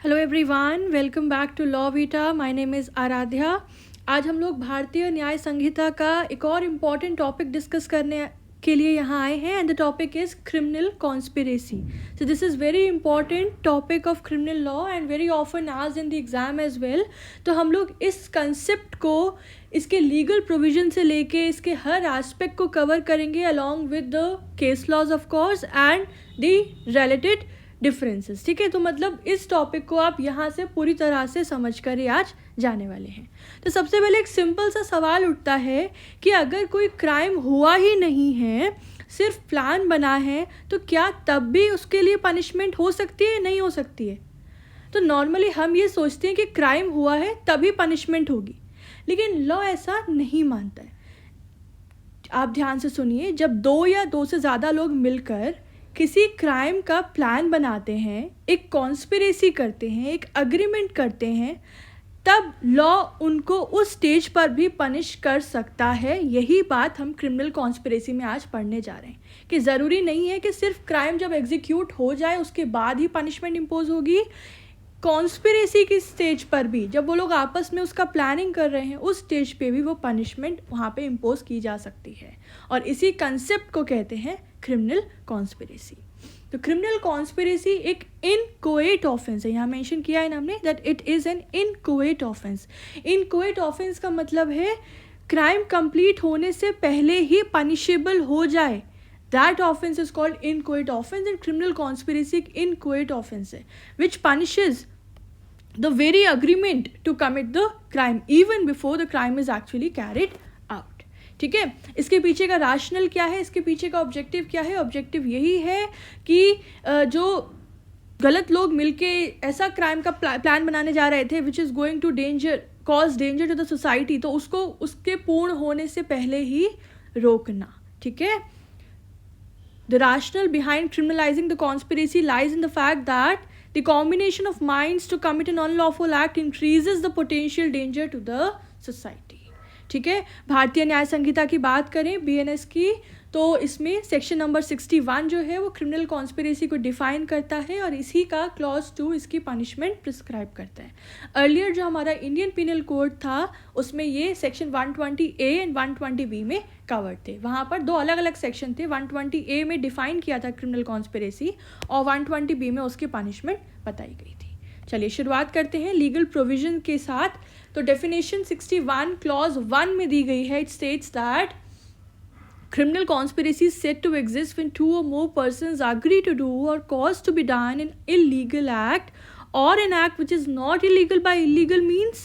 Hello everyone, welcome back to Law Vita. My name is Aradhya. आज हम लोग भारतीय न्याय संहिता का एक और इम्पॉर्टेंट टॉपिक डिस्कस करने के लिए यहाँ आए हैं and the topic is criminal conspiracy. So this is very important topic of criminal law and very often asked in the exam as well. तो हम लोग इस कंसेप्ट को इसके लीगल प्रोविजन से लेके इसके हर एस्पेक्ट को कवर करेंगे along with the case laws of course and the related differences. ठीक है, तो मतलब इस टॉपिक को आप यहाँ से पूरी तरह से समझ कर ही आज जाने वाले हैं। तो सबसे पहले एक सिंपल सा सवाल उठता है कि अगर कोई क्राइम हुआ ही नहीं है, सिर्फ प्लान बना है, तो क्या तब भी उसके लिए पनिशमेंट हो सकती है, नहीं हो सकती है? तो नॉर्मली हम ये सोचते हैं कि क्राइम हुआ है तभी पनिशमेंट होगी, लेकिन लॉ ऐसा नहीं मानता है। आप ध्यान से सुनिए, जब दो या दो से ज़्यादा लोग मिलकर किसी क्राइम का प्लान बनाते हैं, एक कॉन्स्पिरेसी करते हैं, एक अग्रीमेंट करते हैं, तब लॉ उनको उस स्टेज पर भी पनिश कर सकता है। यही बात हम क्रिमिनल कॉन्स्पिरेसी में आज पढ़ने जा रहे हैं कि ज़रूरी नहीं है कि सिर्फ क्राइम जब एग्जीक्यूट हो जाए उसके बाद ही पनिशमेंट इम्पोज होगी। कॉन्स्पिरेसी की स्टेज पर भी, जब वो लोग आपस में उसका प्लानिंग कर रहे हैं, उस स्टेज पे भी वो पनिशमेंट वहाँ पे इम्पोज की जा सकती है, और इसी कंसेप्ट को कहते हैं क्रिमिनल कॉन्स्पिरेसी। तो क्रिमिनल कॉन्स्पिरेसी एक इनकोएट ऑफेंस है। यहाँ मेंशन किया है ना हमने that it is an inchoate offence. Inchoate offence का मतलब है क्राइम कंप्लीट होने से पहले ही पनिशेबल हो जाए। That offence is called inchoate offence, and criminal conspiracy एक इनकोएट ऑफेंस है which punishes the very agreement to commit the crime even before the crime is actually carried out। ठीक है, इसके पीछे का रैशनल क्या है, इसके पीछे का ऑब्जेक्टिव क्या है? ऑब्जेक्टिव यही है कि जो गलत लोग मिलके ऐसा क्राइम का प्लान बनाने जा रहे थे which is going to cause danger to the society, तो उसको उसके पूर्ण होने से पहले ही रोकना। ठीक है, the rationale behind criminalizing the conspiracy lies in the fact that the combination of minds to commit an unlawful act increases the potential danger to the society। ठीक है, भारतीय न्याय संहिता की बात करें, BNS की, तो इसमें सेक्शन नंबर 61 जो है वो क्रिमिनल कॉन्स्पिरेसी को डिफाइन करता है, और इसी का क्लॉज 2 इसकी पनिशमेंट प्रिस्क्राइब करता है। अर्लियर जो हमारा इंडियन पिनल कोड था उसमें ये सेक्शन 120A एंड 120B में कवर्ड थे। वहाँ पर दो अलग अलग सेक्शन थे। 120A में डिफाइन किया था क्रिमिनल कॉन्स्पिरेसी, और 120B में उसकी पनिशमेंट बताई गई थी। चलिए शुरुआत करते हैं लीगल प्रोविजन के साथ। तो डेफिनेशन 61 क्लॉज 1 में दी गई है। It states that criminal conspiracy is said to exist when two or more persons agree to do or cause to be done an illegal act, or an act which is not illegal by illegal means,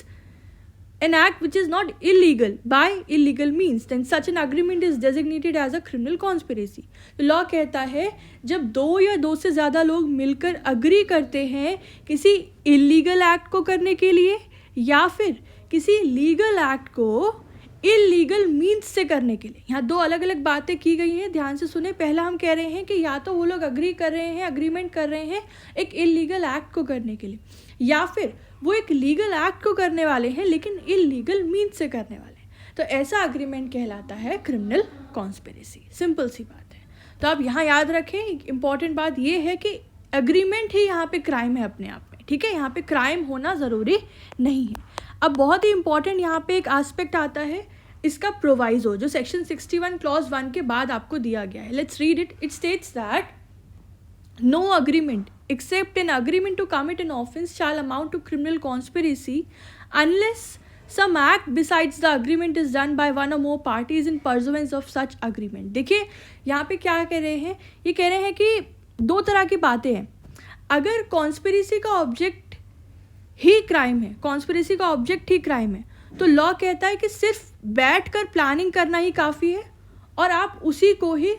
an act which is not illegal by illegal means, then such an agreement is designated as a criminal conspiracy। तो law कहता है जब दो या दो से ज़्यादा लोग मिलकर अग्री करते हैं किसी इलीगल एक्ट को करने के लिए, या फिर किसी लीगल एक्ट को इलीगल मीन्स से करने के लिए। यहाँ दो अलग अलग बातें की गई हैं, ध्यान से सुने। पहला हम कह रहे हैं कि या तो वो लोग अग्री कर रहे हैं, अग्रीमेंट कर रहे हैं एक इलीगल एक्ट को करने के लिए, या फिर वो एक लीगल एक्ट को करने वाले हैं लेकिन इलीगल मीन्स से करने वाले हैं, तो ऐसा अग्रीमेंट कहलाता है क्रिमिनल कॉन्स्पिरेसी। सिंपल सी बात है। तो आप यहाँ याद रखें, इंपॉर्टेंट बात ये है कि अग्रीमेंट ही यहाँ पे क्राइम है अपने आप में। ठीक है, यहाँ पे क्राइम होना ज़रूरी नहीं है। अब बहुत ही इंपॉर्टेंट यहाँ पे एक एस्पेक्ट आता है इसका प्रोवाइजो, जो सेक्शन 61 क्लॉज 1 के बाद आपको दिया गया है। Let's read it. It states that no agreement except an agreement to commit an offence shall amount to criminal conspiracy unless some act besides the agreement is done by one or more parties in pursuance of such agreement. देखिए यहाँ पे क्या कह रहे हैं, ये कह रहे हैं कि दो तरह की बातें हैं। अगर कॉन्स्पिरेसी का ऑब्जेक्ट ही क्राइम है, कॉन्स्पिरेसी का ऑब्जेक्ट ही क्राइम है, तो लॉ कहता है कि सिर्फ बैठकर प्लानिंग करना ही काफ़ी है और आप उसी को ही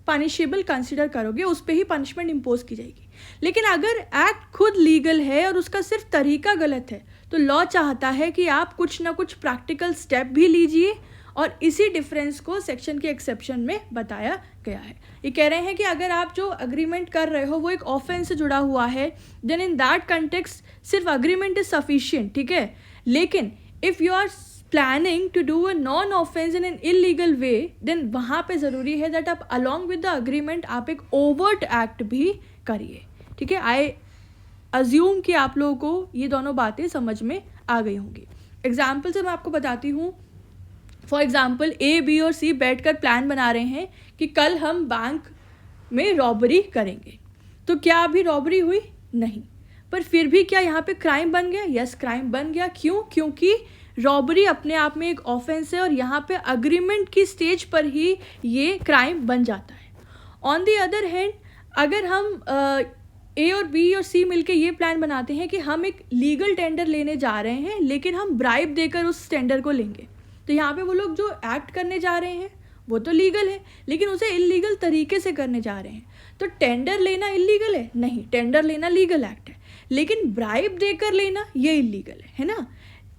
पनिशेबल कंसिडर करोगे, उस पर ही पनिशमेंट इम्पोज की जाएगी। लेकिन अगर एक्ट खुद लीगल है और उसका सिर्फ तरीका गलत है, तो लॉ चाहता है कि आप कुछ ना कुछ प्रैक्टिकल स्टेप भी लीजिए, और इसी डिफरेंस को सेक्शन के एक्सेप्शन में बताया गया है। ये कह रहे हैं कि अगर आप जो अग्रीमेंट कर रहे हो वो एक ऑफेंस से जुड़ा हुआ है, देन इन दैट कंटेक्स्ट सिर्फ अग्रीमेंट इज सफिशिएंट। ठीक है, लेकिन if you are planning to do a non offence in an illegal way, then वहाँ पे ज़रूरी है दैट आप अलॉन्ग विद द अग्रीमेंट आप एक ओवर्ट एक्ट भी करिए। ठीक है, आई अज्यूम कि आप लोगों को ये दोनों बातें समझ में आ गई होंगी. एग्जाम्पल से मैं आपको बताती हूँ. फॉर एग्जाम्पल A, B और C बैठकर प्लान बना रहे हैं कि कल हम बैंक में रॉबरी करेंगे. तो क्या अभी रॉबरी हुई? नहीं. पर फिर भी क्या यहाँ पे क्राइम बन गया? यस, क्राइम बन गया. क्यों? क्योंकि रॉबरी अपने आप में एक ऑफेंस है और यहाँ पे अग्रीमेंट की स्टेज पर ही ये क्राइम बन जाता है. ऑन दी अदर हैंड, अगर हम A और B और C मिलके ये प्लान बनाते हैं कि हम एक लीगल टेंडर लेने जा रहे हैं, लेकिन हम ब्राइब देकर उस टेंडर को लेंगे, तो यहाँ पे वो लोग जो एक्ट करने जा रहे हैं वो तो लीगल है, लेकिन उसे इलीगल तरीके से करने जा रहे हैं. तो टेंडर लेना इलीगल है? नहीं, टेंडर लेना लीगल एक्ट है, लेकिन ब्राइब देकर लेना ये इलीगल है ना.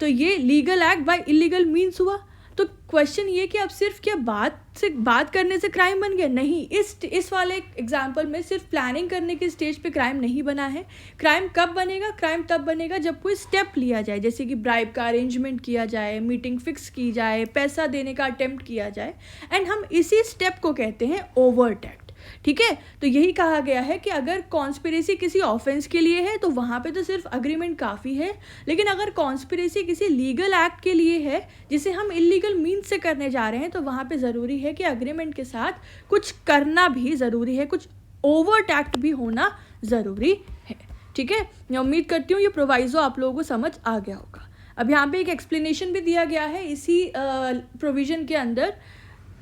तो ये legal act by illegal means हुआ. तो क्वेश्चन ये कि अब सिर्फ क्या बात करने से क्राइम बन गया? नहीं. इस वाले एग्जाम्पल में सिर्फ प्लानिंग करने के स्टेज पे क्राइम नहीं बना है. क्राइम कब बनेगा? क्राइम तब बनेगा जब कोई स्टेप लिया जाए, जैसे कि ब्राइब का अरेंजमेंट किया जाए, मीटिंग फिक्स की जाए, पैसा देने का अटेम्प्ट किया जाए, एंड हम इसी स्टेप को कहते हैं ओवर्ट एक्ट. ठीक है. तो यही कहा गया है कि अगर कॉन्स्पिरेसी किसी ऑफेंस के लिए है तो वहाँ पे तो सिर्फ अग्रीमेंट काफ़ी है, लेकिन अगर कॉन्स्पिरेसी किसी लीगल एक्ट के लिए है जिसे हम इलीगल मीन्स से करने जा रहे हैं, तो वहाँ पे ज़रूरी है कि अग्रीमेंट के साथ कुछ करना भी ज़रूरी है, कुछ ओवर्ट एक्ट भी होना ज़रूरी है. ठीक है. मैं उम्मीद करती हूँ ये प्रोवाइजो आप लोगों को समझ आ गया होगा. अब यहाँ पे एक एक्सप्लेनेशन भी दिया गया है इसी प्रोविजन के अंदर.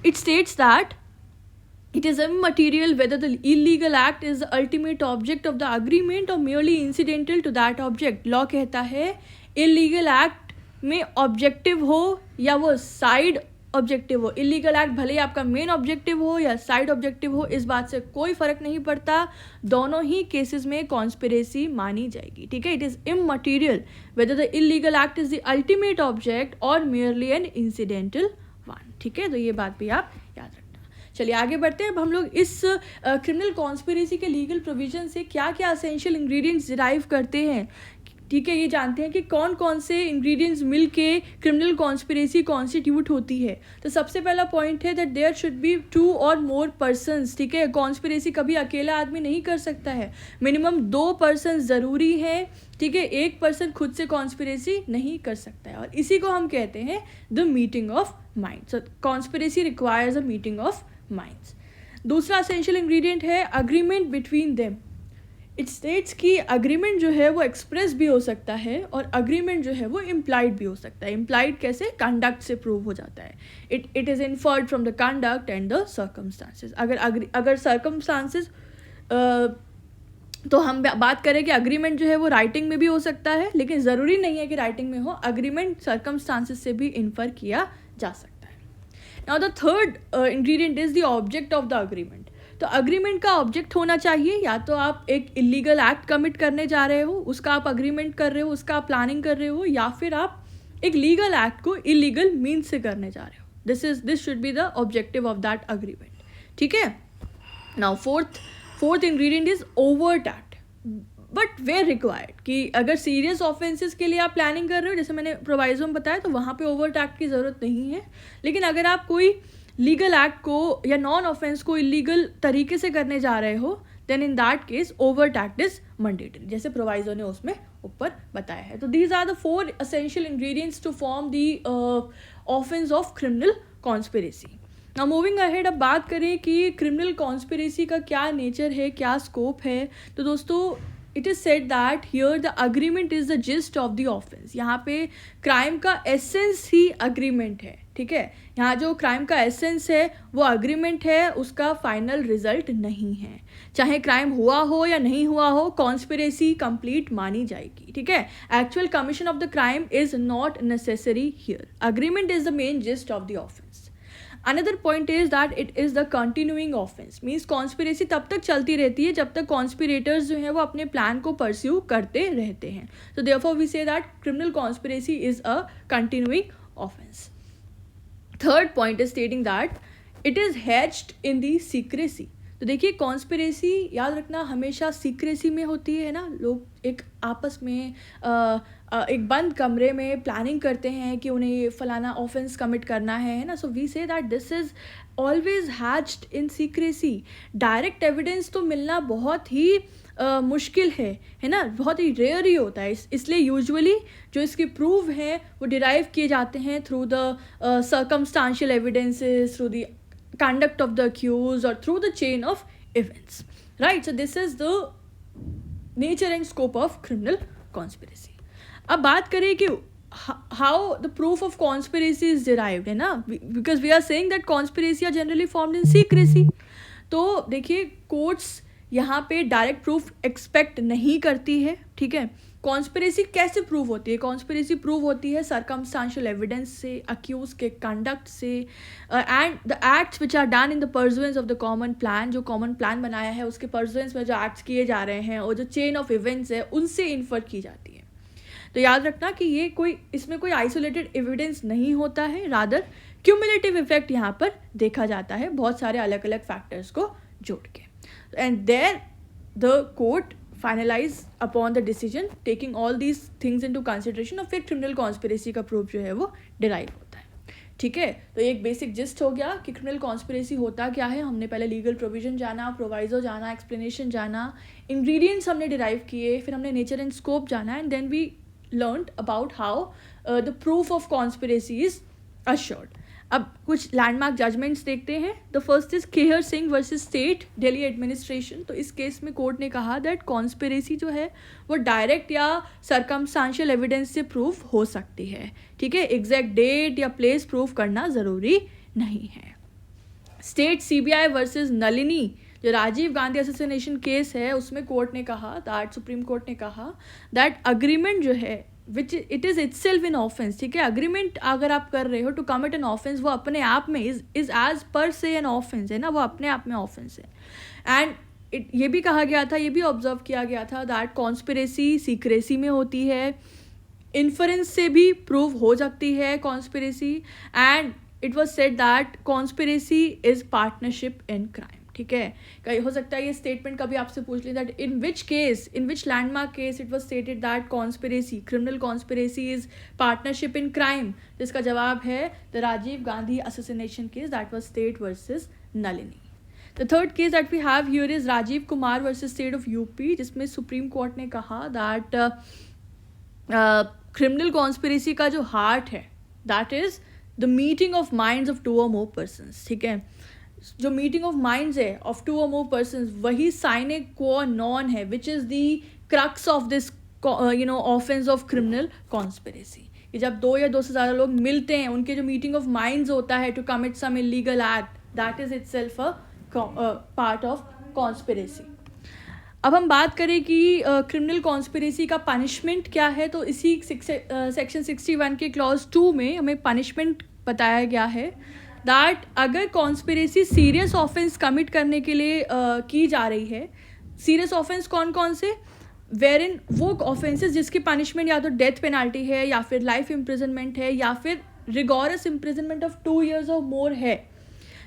It states that it is immaterial whether the illegal act is the ultimate object of the agreement or merely incidental to that object. Law कहता है illegal act में ऑब्जेक्टिव हो या वो साइड ऑब्जेक्टिव हो, इलीगल एक्ट भले ही आपका main objective हो या साइड ऑब्जेक्टिव हो, इस बात से कोई फर्क नहीं पड़ता, दोनों ही केसेस में कॉन्स्पिरेसी मानी जाएगी. ठीक है. It is immaterial whether the illegal act is the ultimate object और मेयरली एन इंसिडेंटल वन. ठीक है. तो ये बात भी आप याद रखना. चलिए आगे बढ़ते हैं. अब हम लोग इस क्रिमिनल कॉन्स्पिरेसी के लीगल प्रोविजन से क्या क्या एसेंशियल इंग्रेडिएंट्स डिराइव करते हैं. ठीक है. ये जानते हैं कि कौन कौन से इंग्रेडिएंट्स मिल के क्रिमिनल कॉन्स्पिरेसी कॉन्स्टिट्यूट होती है. तो सबसे पहला पॉइंट है दैट देयर शुड बी 2 और मोर पर्सन्स. ठीक है. कॉन्स्पिरेसी कभी अकेला आदमी नहीं कर सकता है, मिनिमम 2 पर्सन ज़रूरी हैं. ठीक है. एक पर्सन खुद से कॉन्स्पिरेसी नहीं कर सकता है, और इसी को हम कहते हैं the meeting of minds. So conspiracy requires a meeting of minds. दूसरा एसेंशियल इंग्रेडिएंट है agreement between them. It states कि अग्रीमेंट जो है वो एक्सप्रेस भी हो सकता है और अग्रीमेंट जो है वो इम्प्लाइड भी हो सकता है. इम्प्लाइड कैसे? कंडक्ट से प्रूव हो जाता है. It is inferred from the conduct and the circumstances. अगर सर्कमस्टांसेस तो हम बात करें कि अग्रीमेंट जो है वो राइटिंग में भी हो सकता है, लेकिन ज़रूरी नहीं है कि राइटिंग में हो. अग्रीमेंट सर्कमस्टांसेस से भी इन्फर किया जा सकता है. Now the third ingredient is the object of the agreement. तो अग्रीमेंट का ऑब्जेक्ट होना चाहिए. या तो आप एक इलीगल एक्ट कमिट करने जा रहे हो, उसका आप अग्रीमेंट कर रहे हो, उसका आप प्लानिंग कर रहे हो, या फिर आप एक लीगल एक्ट को इलीगल मीन्स से करने जा रहे हो. This should be the objective of that agreement. ठीक है. Now fourth ingredient is overt act, but where required. कि अगर सीरियस ऑफेंसेस के लिए आप प्लानिंग कर रहे हो, जैसे मैंने प्रोवाइजो में बताया, तो वहाँ पे ओवर्ट एक्ट की ज़रूरत नहीं है. लेकिन अगर आप कोई लीगल एक्ट को या नॉन ऑफेंस को इलीगल तरीके से करने जा रहे हो, then in that case overt act is mandatory, जैसे प्रोवाइजो ने उसमें ऊपर बताया है. तो these are the 4 essential ingredients to form the offence of criminal conspiracy. Now moving ahead, अब बात करें कि क्रिमिनल कॉन्स्पिरेसी का क्या नेचर है, क्या स्कोप है. तो दोस्तों, it is said that here the agreement is the gist of the offence. यहाँ पे क्राइम का एसेंस ही अग्रीमेंट है. ठीक है. यहाँ जो क्राइम का एसेंस है वो अग्रीमेंट है, उसका फाइनल रिजल्ट नहीं है. चाहे क्राइम हुआ हो या नहीं हुआ हो, कॉन्स्पिरेसी कंप्लीट मानी जाएगी. ठीक है. Actual commission of the crime is not necessary here. Agreement is the main gist of the offence. Another point is that it is the continuing offence. Means conspiracy तब तक चलती रहती है जब तक कॉन्स्पिरेटर्स जो हैं वो अपने प्लान को परस्यू करते रहते हैं. तो therefore we say that criminal conspiracy is a continuing offence. Third point is stating that it is hatched in the secrecy. तो देखिए, कॉन्स्पिरेसी याद रखना हमेशा सीक्रेसी में होती है ना. लोग एक आपस में एक बंद कमरे में प्लानिंग करते हैं कि उन्हें ये फलाना ऑफेंस कमिट करना है ना. So we say that this is always hatched in secrecy. Direct evidence तो मिलना बहुत ही मुश्किल है ना, बहुत ही रेयर ही होता है। इसलिए यूजुअली जो इसके प्रूव हैं वो डिराइव किए जाते हैं through the circumstantial evidences, through the conduct of the accused, or through the chain of events, right? So this is the nature and scope of criminal conspiracy. अब बात करें कि how the proof of conspiracy is derived, है ना, because we are saying that conspiracy are generally formed in secrecy. तो देखिए courts यहाँ पे डायरेक्ट प्रूफ एक्सपेक्ट नहीं करती है, ठीक है। कॉन्स्पिरेसी कैसे प्रूव होती है? कॉन्स्पिरेसी प्रूव होती है सर्कमस्टांशियल एविडेंस से, अक्यूज के कंडक्ट से, and the acts which are done in the pursuance of the common plan. जो कॉमन प्लान बनाया है उसके परजुएंस में जो एक्ट्स किए जा रहे हैं और जो चेन ऑफ इवेंट्स है उनसे इन्फर की जाती है। तो याद रखना कि ये इसमें कोई आइसोलेटेड एविडेंस नहीं होता है, रादर क्यूमुलेटिव इफेक्ट यहाँ पर देखा जाता है बहुत सारे अलग अलग फैक्टर्स को जोड़ के। And there the court finalize upon the decision taking all these things into consideration, और फिर क्रिमिनल कॉन्स्पिरेसी का प्रूफ जो है वो डिराइव होता है, ठीक है। तो एक बेसिक जिस्ट हो गया कि क्रिमिनल कॉन्स्पिरेसी होता क्या है। हमने पहले लीगल प्रोविजन जाना, प्रोवाइजो जाना, एक्सप्लेनेशन जाना, इंग्रेडिएंट्स हमने डिराइव किए, फिर हमने नेचर एंड स्कोप जाना, and then we learned about how the proof of conspiracy is assured. अब कुछ लैंडमार्क जजमेंट्स देखते हैं। The first is Kehar Singh versus state Delhi administration. तो इस केस में कोर्ट ने कहा दैट कॉन्स्पिरेसी जो है वो डायरेक्ट या सर्कमस्टांशियल एविडेंस से प्रूफ हो सकती है, ठीक है। एग्जैक्ट डेट या प्लेस प्रूफ करना ज़रूरी नहीं है। स्टेट सीबीआई वर्सेस नलिनी, जो राजीव गांधी असोसिनेशन केस है, उसमें कोर्ट ने कहा दैट, सुप्रीम कोर्ट ने कहा दैट अग्रीमेंट जो है which it is itself in offence, ठीक है। अग्रीमेंट अगर आप कर रहे हो टू कमिट एन ऑफेंस, वो अपने आप में इज एज पर से एन ऑफेंस है ना, वो अपने आप में ऑफेंस है। एंड ये भी कहा गया था, ये भी ऑब्जर्व किया गया था दैट कॉन्स्पिरेसी सीक्रेसी में होती है, इन्फरेंस से भी प्रूव हो सकती है conspiracy, and it was said that conspiracy is partnership in crime, ठीक है। कहीं हो सकता है ये स्टेटमेंट कभी आपसे पूछ लें that in which landmark case it was stated that conspiracy, criminal conspiracy is partnership in crime. जिसका जवाब है the Rajiv Gandhi assassination case, that was state versus Nalini. The third case that we have here is Rajiv Kumar versus state of UP, जिसमें supreme court ने कहा that criminal conspiracy का जो heart है that is the meeting of minds of 2 or more persons, ठीक है। जो meeting of minds है ऑफ 2 or more persons, वही साइने क्वा नॉन है which is the crux of this offence of criminal conspiracy. कि जब 2 या 2 से ज़्यादा लोग मिलते हैं, उनके जो मीटिंग ऑफ माइंड्स होता है to commit some illegal act, that is itself a part of conspiracy. अब हम बात करें कि क्रिमिनल कॉन्स्पिरेसी का पनिशमेंट क्या है, तो इसी सेक्शन 61 के क्लॉज 2 में हमें पनिशमेंट बताया गया है दैट अगर कॉन्स्पिरेसी सीरियस ऑफेंस कमिट करने के लिए की जा रही है, सीरियस ऑफेंस कौन कौन से, वेर इन वो ऑफेंसेस जिसकी पनिशमेंट या तो डेथ पेनाल्टी है या फिर लाइफ इम्प्रिजनमेंट है या फिर रिगोरस इम्प्रिजनमेंट ऑफ 2 years और मोर है,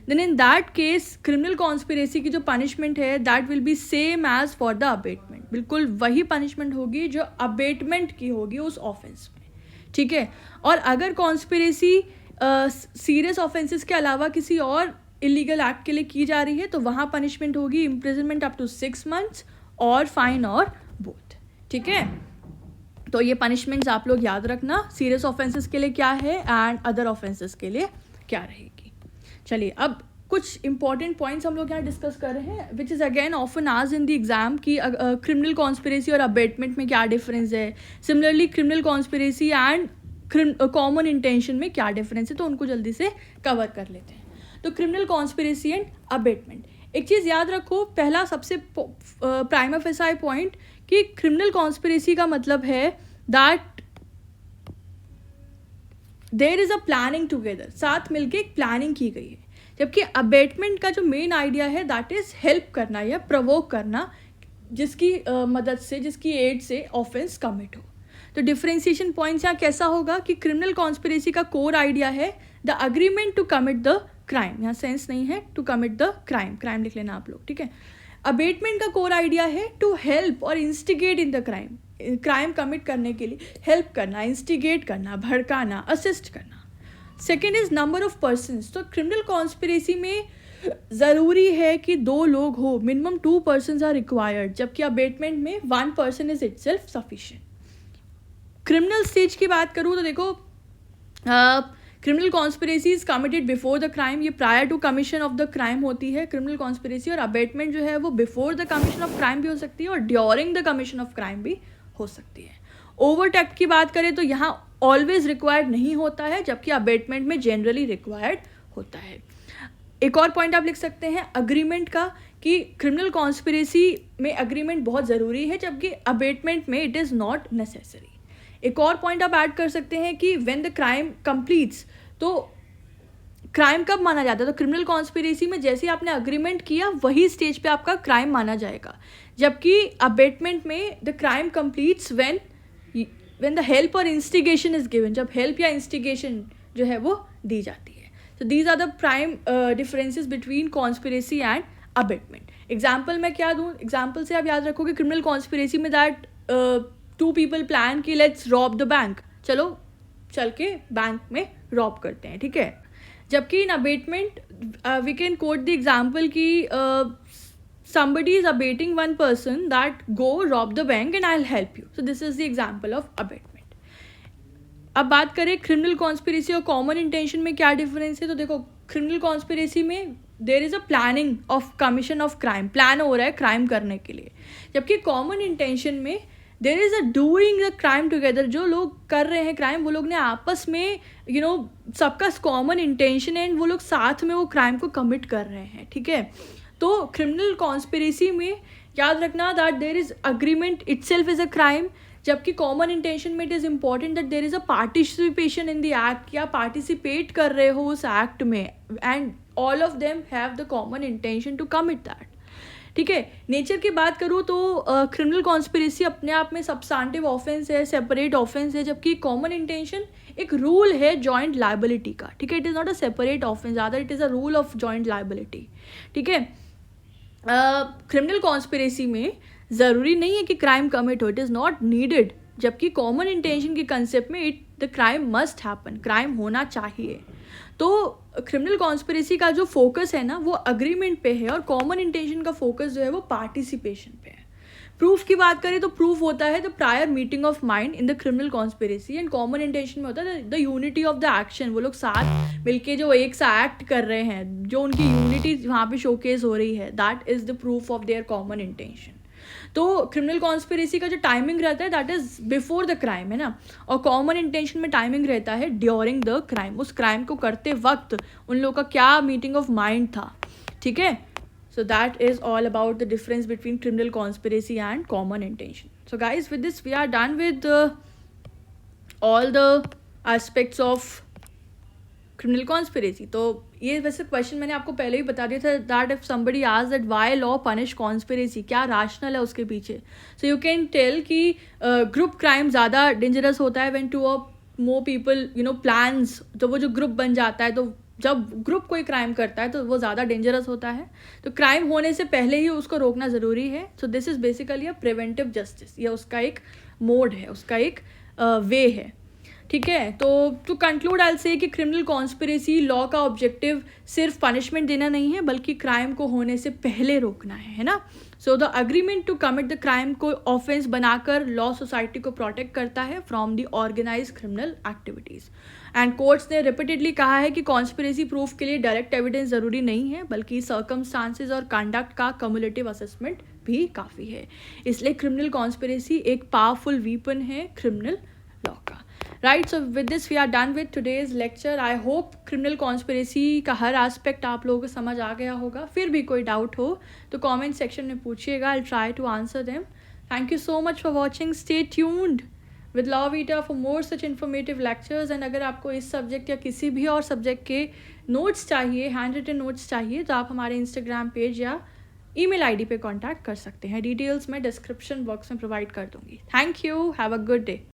then in that case criminal conspiracy की जो पनिशमेंट है that will be same as for the abetment. बिल्कुल वही पनिशमेंट होगी जो अबेटमेंट की होगी उस ऑफेंस में, ठीक है। और अगर कॉन्स्पिरेसी सीरियस ऑफेंसेस के अलावा किसी और इलीगल एक्ट के लिए की जा रही है तो वहाँ पनिशमेंट होगी इम्प्रिजनमेंट अप टू 6 months और फाइन और बोथ, ठीक है। तो ये पनिशमेंट्स आप लोग याद रखना, सीरियस ऑफेंसेस के लिए क्या है एंड अदर ऑफेंसेस के लिए क्या रहेगी। चलिए अब कुछ इंपॉर्टेंट पॉइंट्स हम लोग यहाँ डिस्कस कर रहे हैं which is again often asked in the exam की क्रिमिनल कॉन्स्पिरेसी और अबेटमेंट में क्या डिफरेंस है, similarly criminal conspiracy and common intention में क्या डिफरेंस है, तो उनको जल्दी से कवर कर लेते हैं। तो क्रिमिनल कॉन्स्पिरेसी एंड अबेटमेंट, एक चीज़ याद रखो, पहला सबसे प्राइमा फेसाई पॉइंट कि क्रिमिनल कॉन्स्पिरेसी का मतलब है that there is a planning together, साथ मिलके एक प्लानिंग की गई है, जबकि अबेटमेंट का जो मेन आइडिया है दैट इज़ हेल्प करना या प्रवोक करना, जिसकी मदद से, जिसकी एड से ऑफेंस कमिट हो। तो डिफरेंशिएशन पॉइंट्स यहाँ कैसा होगा कि क्रिमिनल कॉन्स्पिरेसी का कोर आइडिया है the agreement to commit the crime, यहाँ सेंस नहीं है to commit the crime, crime लिख लेना आप लोग, ठीक है। अबेटमेंट का कोर आइडिया है टू हेल्प और instigate in the crime, crime commit करने के लिए हेल्प करना, इंस्टिगेट करना, भड़काना, असिस्ट करना। Second is number of persons, तो क्रिमिनल कॉन्स्पिरेसी में ज़रूरी है कि 2 लोग हो, मिनिमम 2 पर्सन्स आर रिक्वायर्ड, जबकि अबेटमेंट में 1 person is itself sufficient. Criminal stage की बात करूँ तो देखो, criminal conspiracy is committed before the crime, ये prior to commission of the crime होती है क्रिमिनल कॉन्स्पिरेसी, और अबेटमेंट जो है वो before the commission of crime भी हो सकती है और during the commission of crime भी हो सकती है। ओवर्ट एक्ट की बात करें तो यहाँ ऑलवेज रिक्वायर्ड नहीं होता है, जबकि अबेटमेंट में जनरली रिक्वायर्ड होता है। एक और पॉइंट आप लिख सकते हैं अग्रीमेंट का, कि क्रिमिनल कॉन्स्पिरेसी में अग्रीमेंट बहुत ज़रूरी है, जबकि अबेटमेंट में इट इज़ नॉट नेसेसरी। एक और पॉइंट आप ऐड कर सकते हैं कि व्हेन द क्राइम कंप्लीट्स, तो क्राइम कब माना जाता है, तो क्रिमिनल कॉन्स्पिरेसी में जैसे आपने अग्रीमेंट किया वही स्टेज पे आपका क्राइम माना जाएगा, जबकि अबेटमेंट में the crime completes when the help और इंस्टिगेशन इज गिवन, जब हेल्प या इंस्टिगेशन जो है वो दी जाती है। So these are the prime differences between conspiracy and abatement. Example मैं क्या दूँ, एग्जाम्पल से आप याद रखोगे क्रिमिनल कॉन्स्पिरेसी में दैट 2 people प्लान कि लेट्स रॉब द बैंक, चलो चल के बैंक में रॉब करते हैं, ठीक है। जबकि in abetment we can quote the example कि somebody is abating one person that go rob the bank and I'll help you. So this is the example of abatement. अब बात करें क्रिमिनल कॉन्स्पिरेसी और कॉमन इंटेंशन में क्या difference है, तो देखो क्रिमिनल कॉन्स्पिरेसी में देर is a planning of commission of crime, plan हो रहा है क्राइम करने के लिए, जबकि कॉमन इंटेंशन में देर is a doing the crime together, जो लोग कर रहे हैं क्राइम वो लोग ने आपस में सबका कॉमन इंटेंशन है एंड वो लोग साथ में वो क्राइम को कमिट कर रहे हैं, ठीक है। तो क्रिमिनल कॉन्स्पिरेसी में याद रखना that there is agreement itself is a crime, जबकि कॉमन इंटेंशन में it is important that there is a participation in the act, या पार्टिसिपेट कर रहे हो उस एक्ट में, and all of them have the common intention to commit that, ठीक है। नेचर की बात करूँ तो क्रिमिनल कॉन्स्पिरेसी अपने आप में सब्सटेंटिव ऑफेंस है, सेपरेट ऑफेंस है, जबकि कॉमन इंटेंशन एक रूल है जॉइंट लायबिलिटी का, ठीक है। It is not a separate offence, ज़्यादा it is a rule of joint liability, ठीक है। क्रिमिनल कॉन्स्पिरेसी में ज़रूरी नहीं है कि क्राइम कमिट हो, इट इज़ नॉट नीडेड, जबकि कॉमन इंटेंशन के कंसेप्ट में the crime must happen, crime होना चाहिए। तो क्रिमिनल कॉन्स्पिरेसी का जो फोकस है ना वो अग्रीमेंट पे है, और कॉमन इंटेंशन का फोकस जो है वो पार्टिसिपेशन पे है। प्रूफ की बात करें तो प्रूफ होता है the prior meeting of mind in the criminal conspiracy, and common intention में होता है the unity of the action, वो लोग साथ मिलके जो एक सा एक्ट कर रहे हैं, जो उनकी यूनिटी वहाँ पे शोकेस हो रही है, that is the proof of their common intention. तो क्रिमिनल कॉन्स्पिरेसी का जो टाइमिंग रहता है that is before the crime, है ना, और कॉमन इंटेंशन में टाइमिंग रहता है ड्यूरिंग द क्राइम, उस क्राइम को करते वक्त उन लोगों का क्या मीटिंग ऑफ माइंड था, ठीक है। So that is all about the difference between criminal conspiracy and common intention. So guys, with this we are done with all the aspects of criminal conspiracy. तो ये वैसे क्वेश्चन मैंने आपको पहले ही बता दिया था that if somebody asks that why law punish conspiracy, क्या rational है उसके पीछे, so you can tell कि group crime ज़्यादा dangerous होता है when two or more people plans, तो वो जो group बन जाता है, तो जब ग्रुप कोई क्राइम करता है तो वो ज़्यादा डेंजरस होता है, तो क्राइम होने से पहले ही उसको रोकना ज़रूरी है। सो this is basically a preventive justice, ये उसका एक मोड है, उसका एक वे है, ठीक है। तो to conclude I will say कि क्रिमिनल कॉन्स्पिरेसी लॉ का ऑब्जेक्टिव सिर्फ पनिशमेंट देना नहीं है, बल्कि क्राइम को होने से पहले रोकना है ना। So the agreement to commit the crime को ऑफेंस बनाकर लॉ सोसाइटी को प्रोटेक्ट करता है from the organize criminal activities. And courts ने रिपीटेडली कहा है कि कॉन्स्पिरेसी प्रूफ के लिए डायरेक्ट एविडेंस ज़रूरी नहीं है, बल्कि सर्कमस्टांसेस और कंडक्ट का कम्युलेटिव असेसमेंट भी काफ़ी है। इसलिए क्रिमिनल कॉन्स्पिरेसी एक पावरफुल वीपन है क्रिमिनल लॉ का, right. So with this we are done with today's lecture. I hope criminal conspiracy का हर एस्पेक्ट आप लोगों को समझ आ गया होगा। फिर भी कोई डाउट हो तो कमेंट सेक्शन में पूछिएगा, I try to answer them. Thank you so much for watching, stay tuned with Law Vita for more such informative lectures. And अगर आपको इस सब्जेक्ट या किसी भी और सब्जेक्ट के नोट्स चाहिए, हैंड रिटन नोट्स चाहिए, तो आप हमारे इंस्टाग्राम पेज या ईमेल आईडी पे कांटेक्ट कर सकते हैं। डिटेल्स मैं डिस्क्रिप्शन बॉक्स में प्रोवाइड कर दूंगी। Thank you, have a good day.